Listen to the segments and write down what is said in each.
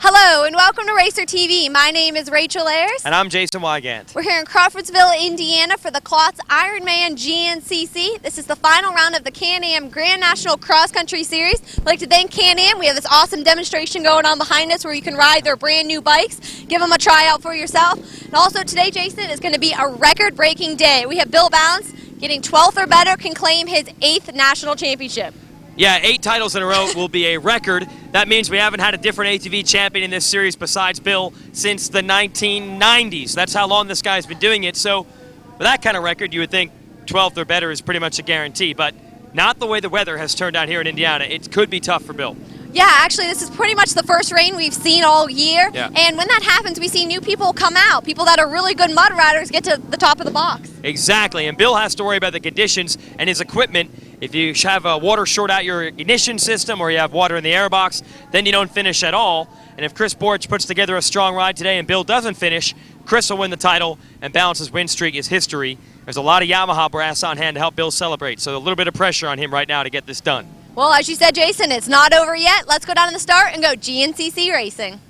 Hello and welcome to Racer TV. My name is Rachel Ayers. And I'm Jason Wygant. We're here in Crawfordsville, Indiana for the Klotz Ironman GNCC. This is the final round of the Can-Am Grand National Cross Country Series. I'd like to thank Can-Am. We have this awesome demonstration going on behind us where you can ride their brand new bikes. Give them a tryout for yourself. And also today, Jason, is going to be a record-breaking day. We have Bill Balance getting 12th or better, can claim his 8th national championship. Yeah, 8 titles in a row will be a record. That means we haven't had a different ATV champion in this series besides Bill since the 1990s. That's how long this guy's been doing it. So with that kind of record, you would think 12th or better is pretty much a guarantee. But not the way the weather has turned out here in Indiana. It could be tough for Bill. Yeah, actually, this is pretty much the first rain we've seen all year. Yeah. And when that happens, we see new people come out. People that are really good mud riders get to the top of the box. Exactly, and Bill has to worry about the conditions and his equipment. If you have water short out your ignition system or you have water in the airbox, then you don't finish at all. And if Chris Borch puts together a strong ride today and Bill doesn't finish, Chris will win the title and Balance's win streak is history. There's a lot of Yamaha brass on hand to help Bill celebrate, so a little bit of pressure on him right now to get this done. Well, as you said, Jason, it's not over yet. Let's go down to the start and go GNCC racing.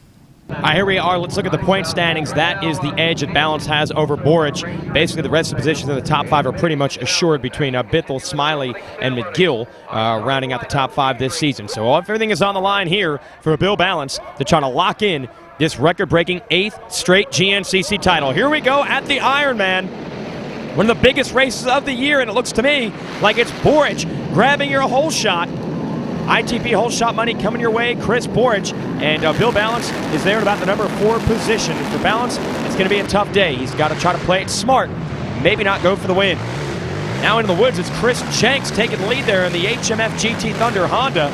All right, here we are. Let's look at the point standings. That is the edge that Balance has over Borich. Basically, the rest of the positions in the top 5 are pretty much assured between Bithell, Smiley, and McGill rounding out the top 5 this season. So everything is on the line here for Bill Balance to try to lock in this record-breaking 8th straight GNCC title. Here we go at the Ironman. One of the biggest races of the year, and it looks to me like it's Borich grabbing your whole shot. ITP whole shot money coming your way, Chris Borich, and Bill Balance is there at about the number 4 position. For Balance, it's going to be a tough day. He's got to try to play it smart, maybe not go for the win. Now into the woods, it's Chris Jenks taking the lead there in the HMF GT Thunder Honda.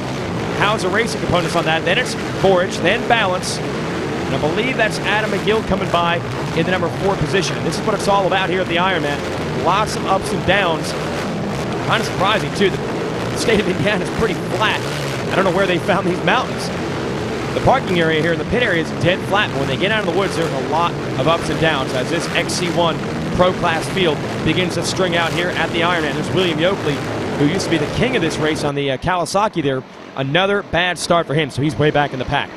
How's the racing components on that? Then it's Borich, then Balance. And I believe that's Adam McGill coming by in the number 4 position. And this is what it's all about here at the Ironman. Lots of ups and downs. Kind of surprising, too. The state of Indiana is pretty flat. I don't know where they found these mountains. The parking area here in the pit area is dead flat, but when they get out of the woods, there's a lot of ups and downs as this XC1 Pro Class field begins to string out here at the Ironman. There's William Yoakley, who used to be the king of this race on the Kawasaki there. Another bad start for him, so he's way back in the pack.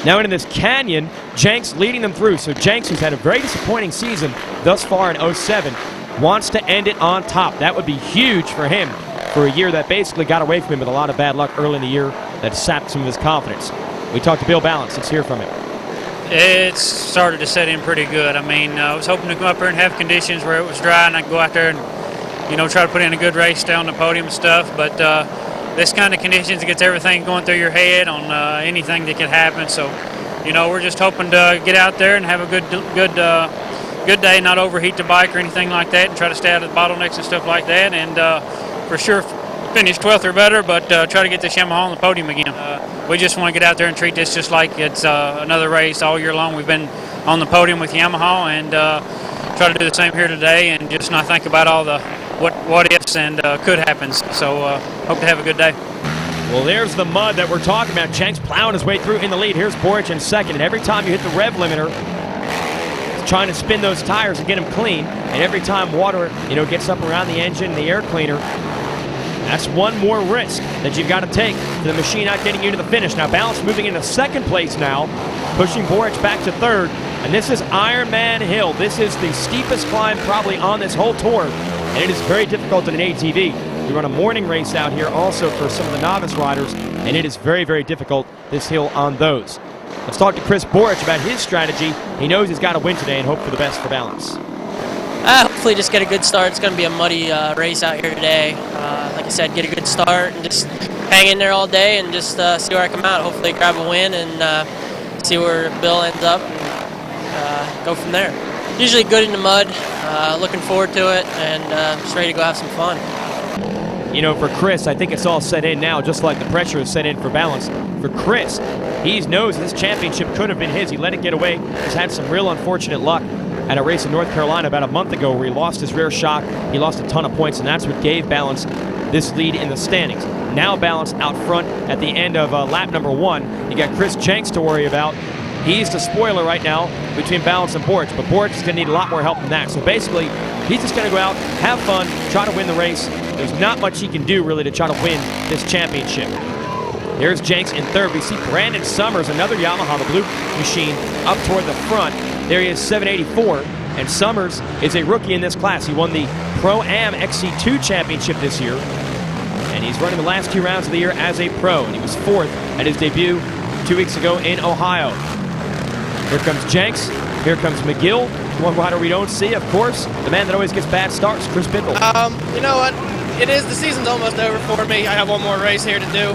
Now into this canyon, Jenks leading them through. So Jenks, who's had a very disappointing season thus far in 07, wants to end it on top. That would be huge for him for a year that basically got away from him with a lot of bad luck early in the year that sapped some of his confidence. We talked to Bill Balance. Let's hear from him. It's started to set in pretty good. I mean, I was hoping to come up here and have conditions where it was dry and I could go out there and, you know, try to put in a good race, stay on the podium and stuff. But this kind of conditions gets everything going through your head on anything that can happen. So, you know, we're just hoping to get out there and have a good day, not overheat the bike or anything like that, and try to stay out of the bottlenecks and stuff like that. And for sure finish 12th or better, but try to get this Yamaha on the podium again. We just want to get out there and treat this just like it's another race all year long. We've been on the podium with Yamaha, and try to do the same here today and just not think about all the what ifs and could happen. So hope to have a good day. Well, there's the mud that we're talking about. Jenks plowing his way through in the lead. Here's Borich in second, and every time you hit the rev limiter, he's trying to spin those tires and get them clean. And every time water, you know, gets up around the engine, the air cleaner, that's one more risk that you've got to take for the machine not getting you to the finish. Now Balance moving into second place now, pushing Borich back to third. And this is Ironman Hill. This is the steepest climb probably on this whole tour, and it is very difficult in an ATV. We run a morning race out here also for some of the novice riders, and it is very, very difficult, this hill on those. Let's talk to Chris Borich about his strategy. He knows he's got to win today and hope for the best for Balance. Hopefully just get a good start. It's going to be a muddy race out here today. Like I said, get a good start and just hang in there all day and just see where I come out. Hopefully grab a win and see where Bill ends up and go from there. Usually good in the mud, looking forward to it, and just ready to go have some fun. You know, for Chris, I think it's all set in now, just like the pressure is set in for Balance. For Chris, he knows this championship could have been his. He let it get away. He's had some real unfortunate luck at a race in North Carolina about a month ago where he lost his rear shock. He lost a ton of points, and that's what gave Balance this lead in the standings. Now Balance out front at the end of lap number 1. You got Chris Jenks to worry about. He's the spoiler right now between Balance and Borich, but Borich is going to need a lot more help than that. So basically, he's just going to go out, have fun, try to win the race. There's not much he can do really to try to win this championship. There's Jenks in third. We see Brandon Summers, another Yamaha, the blue machine, up toward the front. There he is, 784. And Summers is a rookie in this class. He won the Pro-Am XC2 championship this year. And he's running the last 2 rounds of the year as a pro. And he was 4th at his debut 2 weeks ago in Ohio. Here comes Jenks. Here comes McGill. One rider we don't see, of course. The man that always gets bad starts, Chris Biddle. You know what? The season's almost over for me. I have one more race here to do.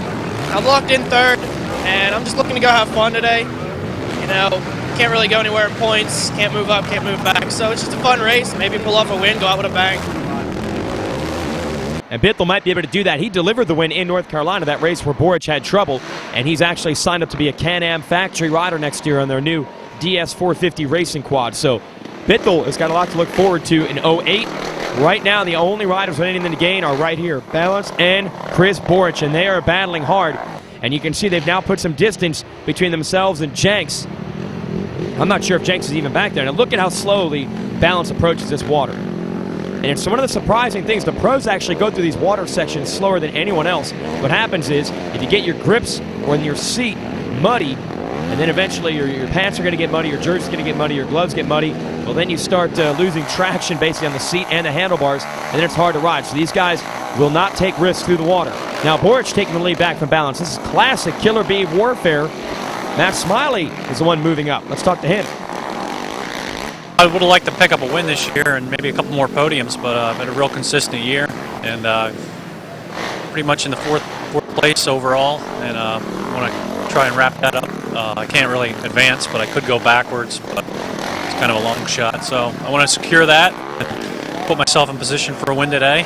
I'm locked in third, and I'm just looking to go have fun today. You know, can't really go anywhere in points, can't move up, can't move back. So it's just a fun race. Maybe pull off a win, go out with a bang. And Bithell might be able to do that. He delivered the win in North Carolina, that race where Boric had trouble, and he's actually signed up to be a Can-Am factory rider next year on their new DS450 racing quad. So Bithell has got a lot to look forward to in 08. Right now, the only riders with anything to gain are right here, Balance and Chris Boric, and they are battling hard. And you can see they've now put some distance between themselves and Jenks. I'm not sure if Jenks is even back there. Now look at how slowly Balance approaches this water. And it's one of the surprising things. The pros actually go through these water sections slower than anyone else. What happens is, if you get your grips or in your seat muddy, and then eventually your pants are going to get muddy, your jersey's going to get muddy, your gloves get muddy, well, then you start losing traction basically on the seat and the handlebars, and then it's hard to ride. So these guys will not take risks through the water. Now, Boric taking the lead back from Balance. This is classic Killer Bee warfare. Matt Smiley is the one moving up. Let's talk to him. I would have liked to pick up a win this year and maybe a couple more podiums, but I've had a real consistent year, and pretty much in the fourth place overall, and I want to try and wrap that up. I can't really advance, but I could go backwards, but it's kind of a long shot. So I want to secure that and put myself in position for a win today.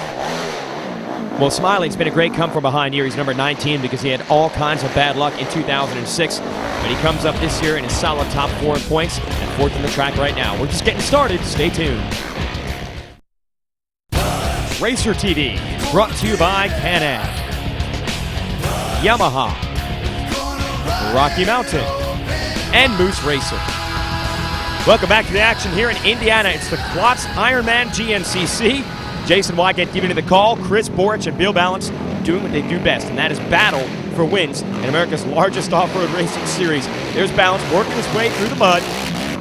Well, Smiley's been a great come from behind year. He's number 19 because he had all kinds of bad luck in 2006. But he comes up this year in a solid top 4 in points and 4th in the track right now. We're just getting started. Stay tuned. Racer TV, brought to you by Can-Am, Yamaha, Rocky Mountain, and Moose Racing. Welcome back to the action here in Indiana. It's the Klotz Ironman GNCC. Jason Wygant giving you the call. Chris Boric and Bill Balance doing what they do best, and that is battle for wins in America's largest off-road racing series. There's Balance working his way through the mud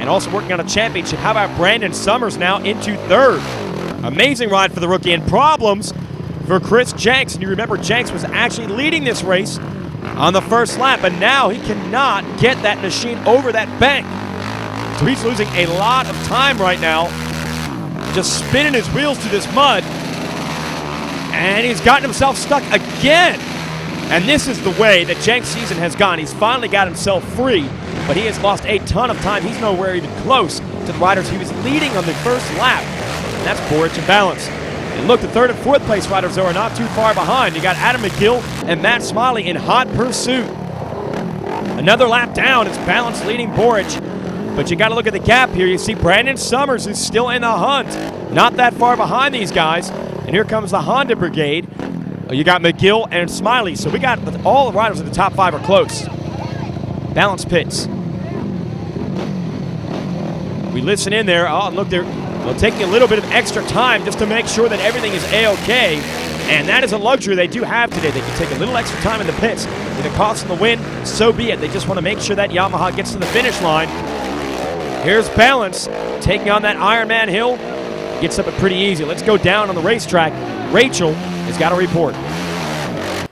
and also working on a championship. How about Brandon Summers now into third? Amazing ride for the rookie, and problems for Chris Jenks. And you remember Jenks was actually leading this race on the first lap, and now he cannot get that machine over that bank. So he's losing a lot of time right now, just spinning his wheels through this mud, and he's gotten himself stuck again. And this is the way that Jenks' season has gone. He's finally got himself free, but he has lost a ton of time. He's nowhere even close to the riders he was leading on the first lap, and that's Boric and Balance. And look, the 3rd and 4th place riders, though, are not too far behind. You got Adam McGill and Matt Smiley in hot pursuit. Another lap down, it's Balance leading Boric. But you got to look at the gap here. You see Brandon Summers is still in the hunt. Not that far behind these guys. And here comes the Honda Brigade. You got McGill and Smiley. So we got all the riders in the top 5 are close. Balance pits. We listen in there. Oh, look, they're taking a little bit of extra time just to make sure that everything is A-OK. And that is a luxury they do have today. They can take a little extra time in the pits. If it costs them the win, so be it. They just want to make sure that Yamaha gets to the finish line. Here's Balance taking on that Ironman hill. Gets up it pretty easy. Let's go down on the racetrack. Rachel has got a report.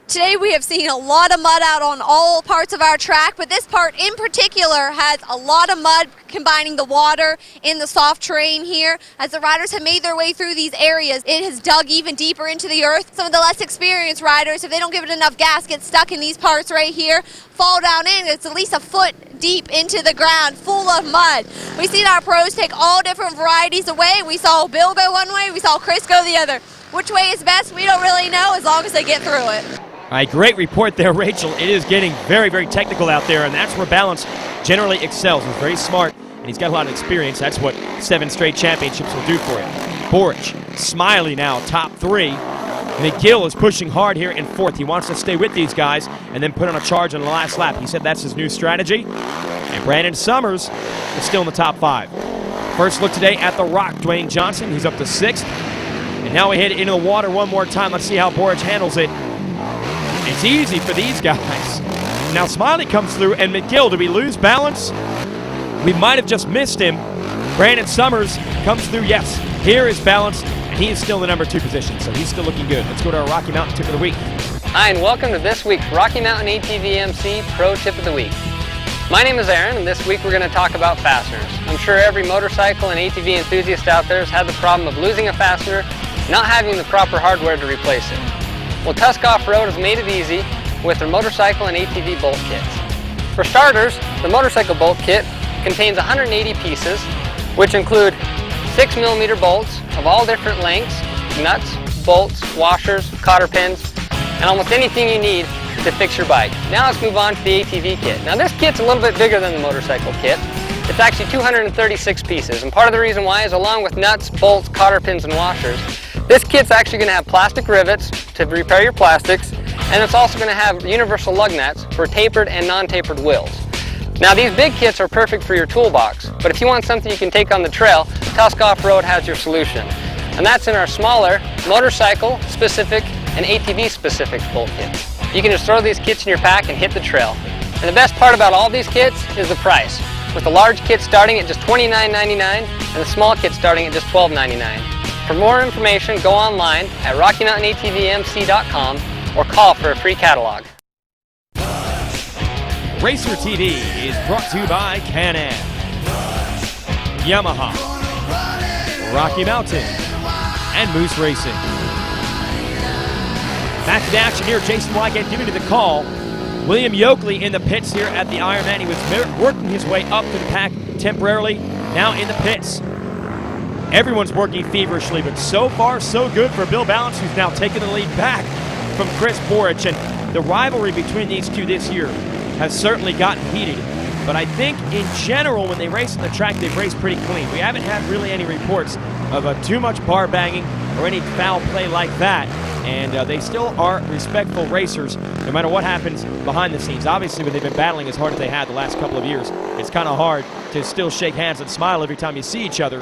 Today we have seen a lot of mud out on all parts of our track, but this part in particular has a lot of mud combining the water in the soft terrain here. As the riders have made their way through these areas, it has dug even deeper into the earth. Some of the less experienced riders, if they don't give it enough gas, get stuck in these parts right here, fall down in. It's at least a foot deep into the ground, full of mud. We've seen our pros take all different varieties away. We saw Bill go one way, we saw Chris go the other. Which way is best, we don't really know as long as they get through it. All right, great report there, Rachel. It is getting very, very technical out there, and that's where Balance generally excels. He's very smart, and he's got a lot of experience. That's what 7 straight championships will do for him. Boric, Smiley now, top 3. McGill is pushing hard here in 4th. He wants to stay with these guys and then put on a charge on the last lap. He said that's his new strategy. And Brandon Summers is still in the top 5. First look today at the Rock. Dwayne Johnson, he's up to 6th. And now we head into the water one more time. Let's see how Boric handles it. It's easy for these guys. Now Smiley comes through, and McGill, do we lose balance? We might have just missed him. Brandon Summers comes through, yes. Here is balance, and he is still in the number 2 position, so he's still looking good. Let's go to our Rocky Mountain tip of the week. Hi, and welcome to this week's Rocky Mountain ATV MC Pro Tip of the Week. My name is Aaron, and this week we're going to talk about fasteners. I'm sure every motorcycle and ATV enthusiast out there has had the problem of losing a fastener, not having the proper hardware to replace it. Well, Tusk Off-Road has made it easy with their motorcycle and ATV bolt kits. For starters, the motorcycle bolt kit contains 180 pieces, which include 6mm bolts of all different lengths, nuts, bolts, washers, cotter pins, and almost anything you need to fix your bike. Now let's move on to the ATV kit. Now this kit's a little bit bigger than the motorcycle kit. It's actually 236 pieces, and part of the reason why is along with nuts, bolts, cotter pins, and washers, this kit's actually going to have plastic rivets to repair your plastics, and it's also going to have universal lug nuts for tapered and non-tapered wheels. Now these big kits are perfect for your toolbox, but if you want something you can take on the trail, Tusk Off-Road has your solution. And that's in our smaller motorcycle specific and ATV specific bolt kits. You can just throw these kits in your pack and hit the trail. And the best part about all these kits is the price, with the large kit starting at just $29.99 and the small kit starting at just $12.99. For more information, go online at RockyMountainATVMC.com or call for a free catalog. Racer TV is brought to you by Can-Am, Yamaha, Rocky Mountain, and Moose Racing. Back to the action here. Jason Wygant giving you the call. William Yoakley in the pits here at the Ironman. He was working his way up to the pack temporarily, now in the pits. Everyone's working feverishly, but so far so good for Bill Balance, who's now taken the lead back from Chris Boric. And the rivalry between these two this year has certainly gotten heated. But I think in general, when they race on the track, they've raced pretty clean. We haven't had really any reports of too much bar banging or any foul play like that. And they still are respectful racers, no matter what happens behind the scenes. Obviously, when they've been battling as hard as they had the last couple of years, it's kind of hard to still shake hands and smile every time you see each other.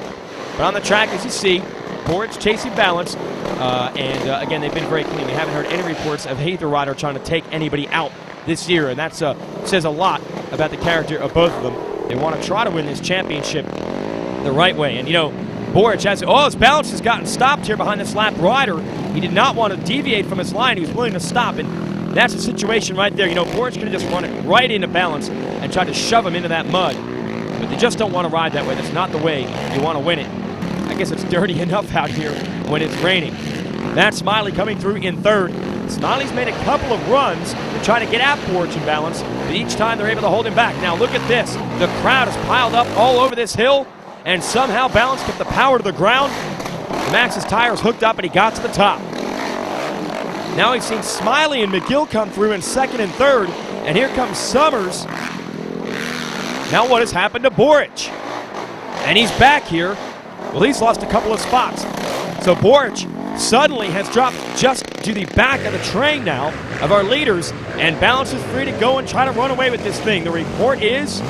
But on the track, as you see, Boric chasing Balance. Again, they've been very clean. We haven't heard any reports of either rider trying to take anybody out this year, and that says a lot about the character of both of them. They want to try to win this championship the right way. And, you know, Boric has, his Balance has gotten stopped here behind this lap rider. He did not want to deviate from his line. He was willing to stop, and that's a situation right there. You know, Boric could have just run it right into Balance and tried to shove him into that mud. But they just don't want to ride that way. That's not the way you want to win it. I guess it's dirty enough out here when it's raining. That's Smiley coming through in third. Smiley's made a couple of runs to try to get at Boric and Balance, but each time they're able to hold him back. Now look at this. The crowd is piled up all over this hill, and somehow Balance kept the power to the ground. Max's tires hooked up, and he got to the top. Now we've seen Smiley and McGill come through in second and third, and here comes Summers. Now what has happened to Boric? And he's back here. Well, he's lost a couple of spots. So Boric suddenly has dropped just to the back of the train now of our leaders, and Balance is free to go and try to run away with this thing. The report is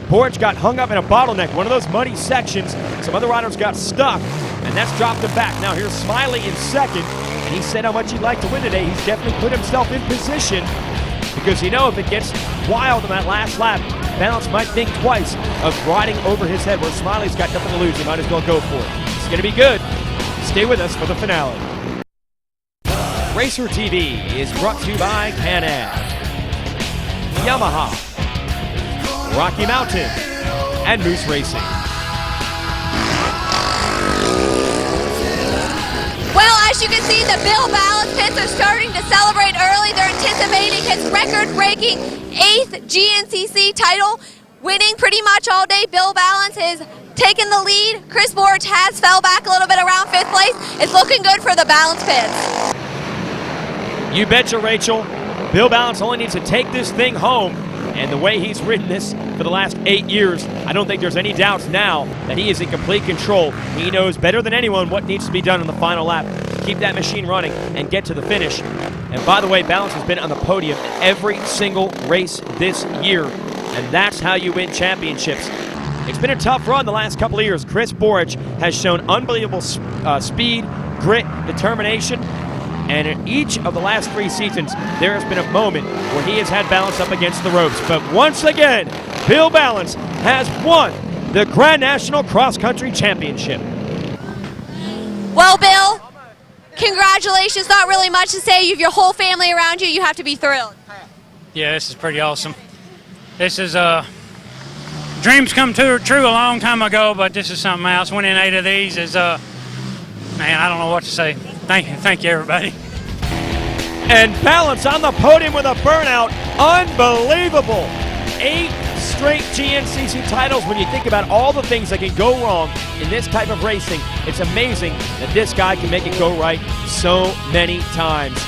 Boric got hung up in a bottleneck, one of those muddy sections. Some other riders got stuck, and that's dropped him back. Now here's Smiley in second, and he said how much he'd like to win today. He's definitely put himself in position because you know if it gets wild in that last lap, Balance might think twice of riding over his head. Where Smiley's got nothing to lose, he might as well go for it. It's going to be good. Stay with us for the finale. Racer TV is brought to you by Can-Am, Yamaha, Rocky Mountain, and Moose Racing. Well, as you can see, the Bill Balance pits are starting to celebrate early. They're anticipating his record-breaking 8th GNCC title, winning pretty much all day. Bill Balance has taken the lead. Chris Boric has fell back a little bit around 5th place. It's looking good for the Balance pits. You betcha, Rachel. Bill Balance only needs to take this thing home, and the way he's ridden this for the last 8 years, I don't think there's any doubts now that he is in complete control. He knows better than anyone what needs to be done in the final lap to keep that machine running and get to the finish. And by the way, Balance has been on the podium in every single race this year, and that's how you win championships. It's been a tough run the last couple of years. Chris Boric has shown unbelievable speed, grit, determination. And in each of the last 3 seasons, there has been a moment where he has had Balance up against the ropes. But once again, Bill Balance has won the Grand National Cross Country Championship. Well, Bill, congratulations. Not really much to say. You have your whole family around you. You have to be thrilled. Yeah, this is pretty awesome. This is dreams come true a long time ago, but this is something else. Winning 8 of these is man, I don't know what to say. Thank you, everybody. And Balance on the podium with a burnout. Unbelievable. 8 straight GNCC titles. When you think about all the things that can go wrong in this type of racing, it's amazing that this guy can make it go right so many times.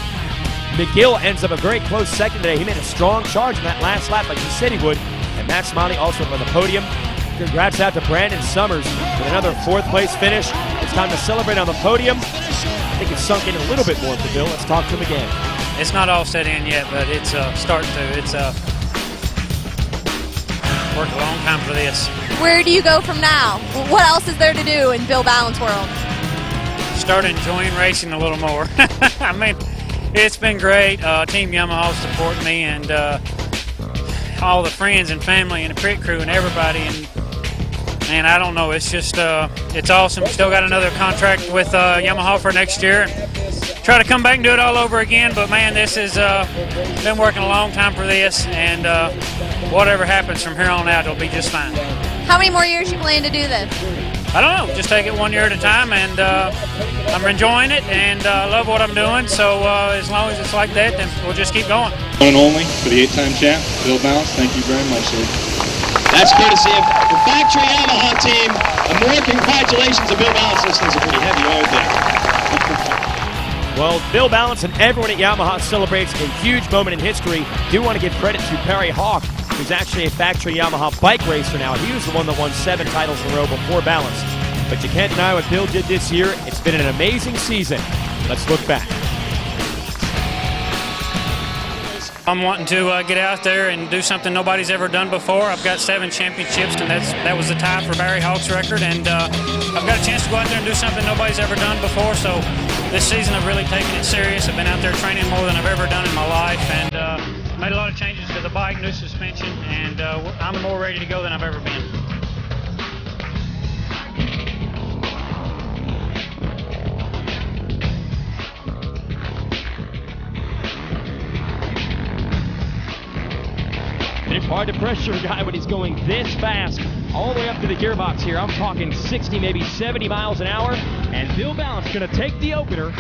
McGill ends up a very close second today. He made a strong charge in that last lap like he said he would. And Matt Smiley also on the podium. Congrats out to Brandon Summers with another 4th place finish. It's time to celebrate on the podium. I think it's sunk in a little bit more for Bill. Let's talk to him again. It's not all set in yet, but it's starting to. It's worked a long time for this. Where do you go from now? What else is there to do in Bill Balance world? Start enjoying racing a little more. I mean, it's been great. Team Yamaha supporting me, and all the friends and family and the pit crew and everybody. And I don't know, it's just, it's awesome. Still got another contract with Yamaha for next year. Try to come back and do it all over again, but man, this has been working a long time for this, and whatever happens from here on out, it'll be just fine. How many more years you plan to do this? I don't know, just take it 1 year at a time, and I'm enjoying it, and love what I'm doing, so as long as it's like that, then we'll just keep going. One and only for the 8-time champ, Bill Balance. Thank you very much, sir. That's courtesy of the factory Yamaha team. And more congratulations to Bill Balance. This thing's a pretty heavy oil there. Well, Bill Balance and everyone at Yamaha celebrates a huge moment in history. Do want to give credit to Perry Hawk, who's actually a factory Yamaha bike racer now. He was the one that won 7 titles in a row before Balance. But you can't deny what Bill did this year. It's been an amazing season. Let's look back. I'm wanting to get out there and do something nobody's ever done before. I've got 7 championships, and that was the tie for Barry Hawk's record. And I've got a chance to go out there and do something nobody's ever done before. So this season I've really taken it serious. I've been out there training more than I've ever done in my life, and made a lot of changes to the bike, new suspension, and I'm more ready to go than I've ever been. It's hard to pressure a guy when he's going this fast all the way up to the gearbox here. I'm talking 60, maybe 70 miles an hour. And Bill Balance going to take the opener.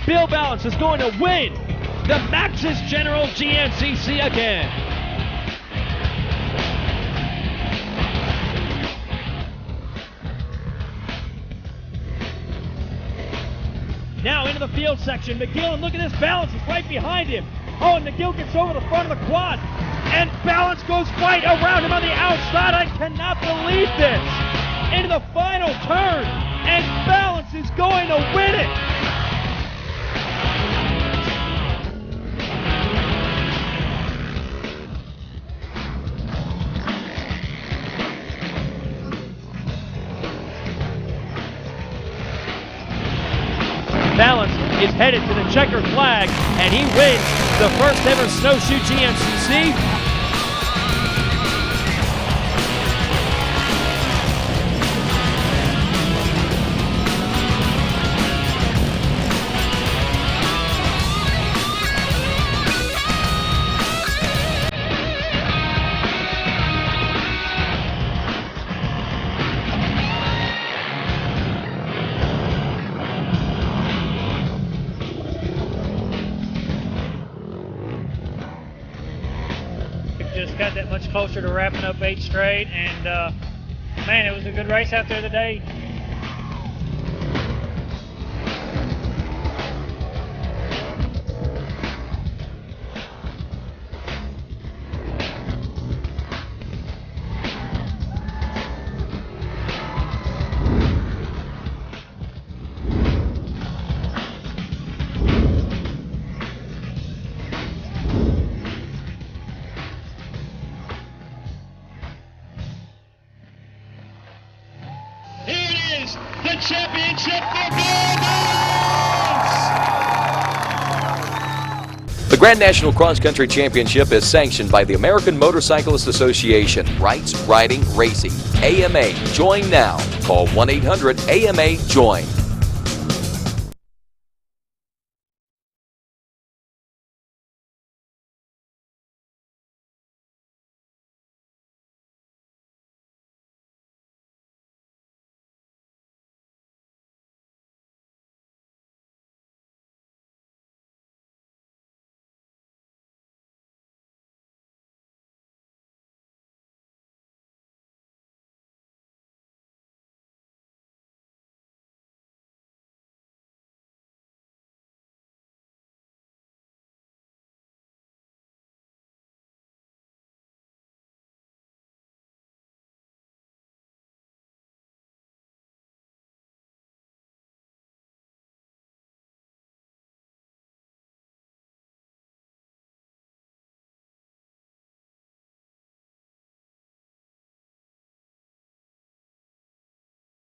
Bill Balance is going to win the Maxxis General GNCC again. Now into the field section. McGill, and look at this, Balance is right behind him. Oh, and McGill gets over the front of the quad. And Balance goes right around him on the outside. I cannot believe this. Into the final turn. And Balance is going to win it. Balance is headed to the checkered flag, and he wins the first ever snowshoe GNCC. got that much closer to wrapping up 8 straight, and man, it was a good race out there today. The championship for Bill Bounce! The Grand National Cross Country Championship is sanctioned by the American Motorcyclist Association. Rights, Riding, Racing. AMA. Join now. Call 1-800-AMA-JOIN.